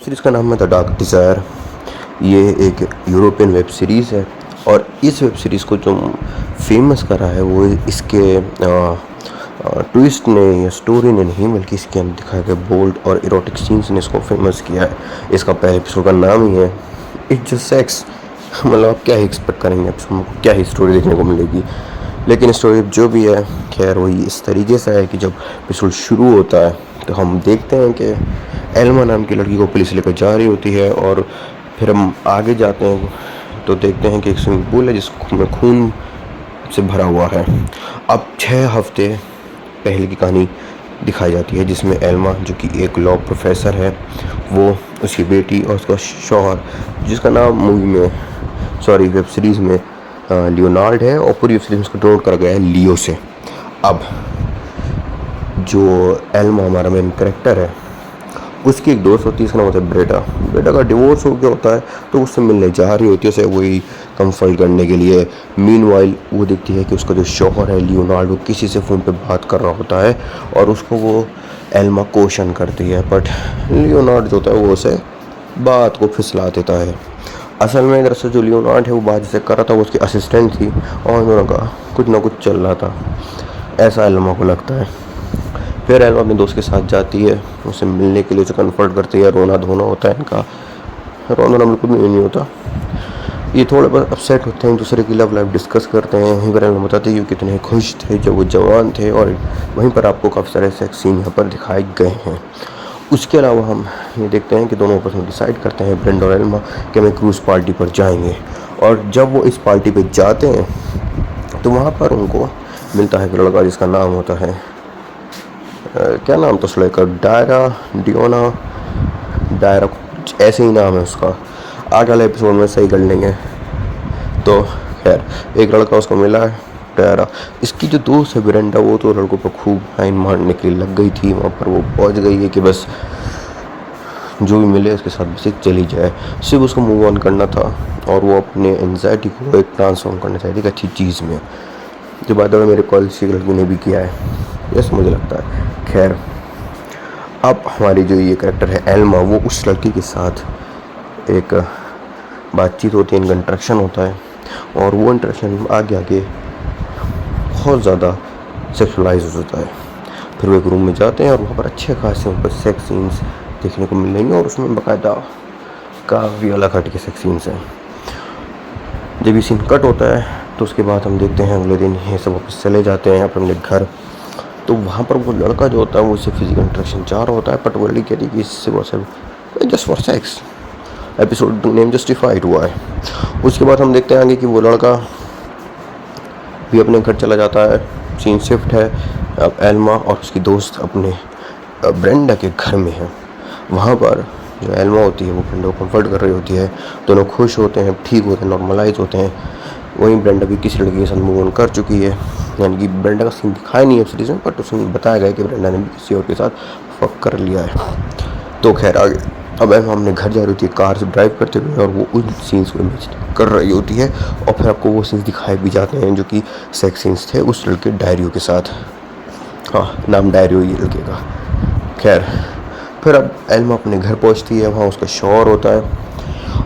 Series का नाम है द डार्क डिज़ायर। ये एक यूरोपियन वेब सीरीज़ है और इस वेब सीरीज़ को जो फेमस करा है वो इसके ट्विस्ट ने या स्टोरी ने नहीं, बल्कि इसके अंदर दिखाए गए बोल्ड और इरोटिक सीन्स ने इसको फेमस किया है। इसका पहले एपिसोड का नाम ही है इट्स जस्ट सेक्स। मतलब आप क्या ही एक्सपेक्ट करेंगे, आपको क्या ही स्टोरी देखने को मिलेगी। लेकिन स्टोरी जो भी है, खैर वही इस तरीके से है कि जब एपिसोड शुरू होता है तो हम देखते हैं कि एल्मा नाम की लड़की को पुलिस लेकर जा रही होती है और फिर हम आगे जाते हैं तो देखते हैं कि एक स्विमिंग पूल है जिसमें खून से भरा हुआ है। अब 6 हफ्ते पहले की कहानी दिखाई जाती है जिसमें एल्मा, जो कि एक लॉ प्रोफेसर है, वो उसकी बेटी और उसका शौहर, जिसका नाम वेब सीरीज़ में लियोनार्ड है और पूरी वेब सीरीज को डाउनलोड करा गया है लियो से। अब जो एल्मा हमारा मेन करेक्टर है, उसकी एक दोस्त होती है, इसका नाम होता है बेटा का डिवोर्स हो गया होता है तो उससे मिलने जा रही होती है उसे वही कंफर्ट करने के लिए। मीनवाइल वो देखती है कि उसका जो शौहर है लियोनार्ड, वो किसी से फ़ोन पे बात कर रहा होता है और उसको वो एल्मा क्वेश्चन करती है, बट लियोनार्ड जो होता है वो उसे बात को फिसला देता है। असल में दरअसल जो लियोनार्ड है वो बात जिसे कर रहा था वो उसकी असिस्टेंट थी और दोनों का कुछ ना कुछ चल रहा था, ऐसा एल्मा को लगता है। फिर एल्मा अपने दोस्त के साथ जाती है उसे मिलने के लिए, उसे कन्फर्ट करती है। रोना धोना होता है इनका, रोना धोना बिल्कुल भी नहीं होता। ये थोड़े बहुत अपसेट होते हैं, एक दूसरे की लव लाइफ डिस्कस करते हैं। वहीं पर एल्मा बताती है कि कितने खुश थे जब वो जवान थे, और वहीं पर आपको काफ़ी सारे सेक्स सीन यहाँ पर दिखाए गए हैं। उसके अलावा हम ये देखते हैं कि दोनों आपस में डिसाइड करते हैं, ब्रेंडा और एल्मा, कि हम एक क्रूज़ पार्टी पर जाएंगे। और जब वो इस पार्टी पर जाते हैं तो वहाँ पर उनको मिलता है एक लड़का जिसका नाम होता है क्या नाम था उस लड़का, डायरा ऐसे ही नाम है उसका, आगे वाले एपिसोड में सही कर लेंगे। तो खैर एक लड़का उसको मिला है, डायरा। इसकी जो दोस्त है ब्रेंडा, वो तो लड़कों पर खूब लाइन मारने के लिए लग गई थी। वहाँ पर वो पहुँच गई है कि बस जो भी मिले उसके साथ बस चली जाए, सिर्फ उसको मूव ऑन करना था और वो अपने एंजाइटी को एक ट्रांसफॉर्म करना चाहती है एक अच्छी चीज़ में, जो बात मेरे कॉलेज की लड़की ने भी किया है, जैसे मुझे लगता है। खैर अब हमारी जो ये करेक्टर है एल्मा, वो उस लड़की के साथ एक बातचीत होती है, इनका इंटरेक्शन होता है और वो इंटरेक्शन आगे आगे बहुत ज़्यादा सेक्सुअलाइज होता है। फिर वो एक रूम में जाते हैं और वहाँ पर अच्छे खासे वहाँ पर सेक्स सीन्स देखने को मिलेंगे और उसमें बाकायदा काफ़ी अलग हट के सेक्स सीन्स हैं। जब ये सीन कट होता है तो उसके बाद हम देखते हैं अगले दिन ये सब वापस चले जाते हैं अपने घर। तो वहाँ पर वो लड़का जो होता है वो इससे फिजिकल इंटरेक्शन चाह रहा होता है, बट वो लड़की कहती है कि इससे वो सिर्फ just for sex. Episode name justified हुआ है। उसके बाद हम देखते हैं आगे कि वो लड़का भी अपने घर चला जाता है। सीन शिफ्ट है, अब एल्मा और उसकी दोस्त अपने ब्रेंडा के घर में है। वहाँ पर जो एल्मा होती है वो ब्रेंडा को कंफर्ट कर रही होती है, दोनों खुश होते हैं, ठीक होते हैं, नॉर्मलाइज होते हैं। वहीं ब्रेंडा भी किसी लड़की के साथ मूव ऑन कर चुकी है, यानी कि ब्रेंडा का सीन दिखाया नहीं है सीरीज में, बट उसमें बताया गया कि ब्रेंडा ने भी किसी और के साथ फक कर लिया है। तो खैर आगे अब एल्मा अपने घर जा रही होती है कार से ड्राइव करते हुए और वो उन सीन्स को इमेजिन कर रही होती है और फिर आपको वो सीन्स दिखाए भी जाते हैं जो कि सेक्स सीन्स थे उस लड़के डायरियो के साथ। हाँ, नाम डायरियो ये लड़के का। खैर फिर अब एल्मा अपने घर पहुंचती है, वहाँ उसका शौहर होता है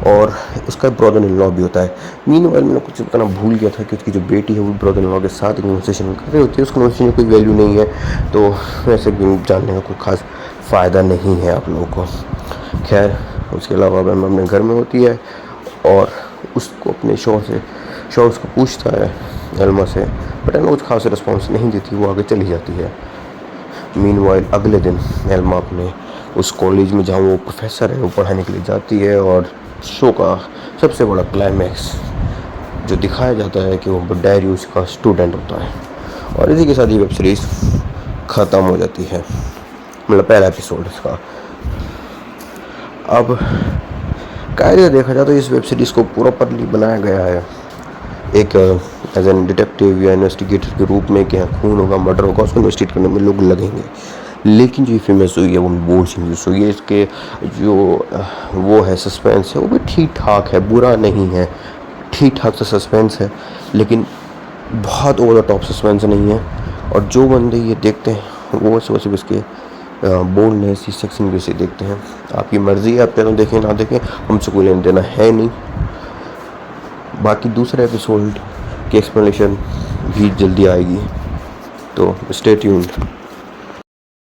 और उसका ब्रदर इन लॉ भी होता है। मीनवाइल मैंने कुछ बताना भूल गया था कि उसकी जो बेटी है वो ब्रदर इन लॉ के साथ एक कन्वर्सेशन कर रही होती है। उस कन्वर्सेशन में कोई वैल्यू नहीं है, तो वैसे जानने का कोई खास फ़ायदा नहीं है आप लोगों को। खैर उसके अलावा एल्मा अपने घर में होती है और उसको अपने शौहर उसको पूछता है एल्मा से, बट एल्मा कुछ खास रिस्पॉन्स नहीं देती, वो आगे चली जाती है। मीनवाइल अगले दिन एल्मा अपने उस कॉलेज में जहाँ वो प्रोफेसर है वो पढ़ाने के लिए जाती है और शो का सबसे बड़ा क्लाइमैक्स जो दिखाया जाता है कि वो डायरियोस का स्टूडेंट होता है। और इसी के साथ ये वेब सीरीज़ ख़त्म हो जाती है, मतलब पहला एपिसोड इसका। अब कायदे देखा जाए तो इस वेब सीरीज़ को प्रॉपरली बनाया गया है एक एज एन डिटेक्टिव या इन्वेस्टिगेटर के रूप में कि खून होगा, मर्डर होगा, उसको इन्वेस्टिगेट करने में लोग लगेंगे। लेकिन जो फेमस हुई है वो बोल्ड सीन यूज़ हुई है, इसके जो वो है सस्पेंस है वो भी ठीक ठाक है, बुरा नहीं है, ठीक ठाक सा सस्पेंस है, लेकिन बहुत ओवर द टॉप सस्पेंस नहीं है। और जो बंदे ये देखते हैं वो सिर्फ इसके बोल्डनेस, इस सेक्शन पे से देखते हैं। आपकी मर्ज़ी है, आप चैनल देखें ना देखें, हमसे कोई लेन देना है नहीं। बाकी दूसरे एपिसोड की एक्सप्लेनेशन भी जल्दी आएगी, तो स्टे ट्यून्ड।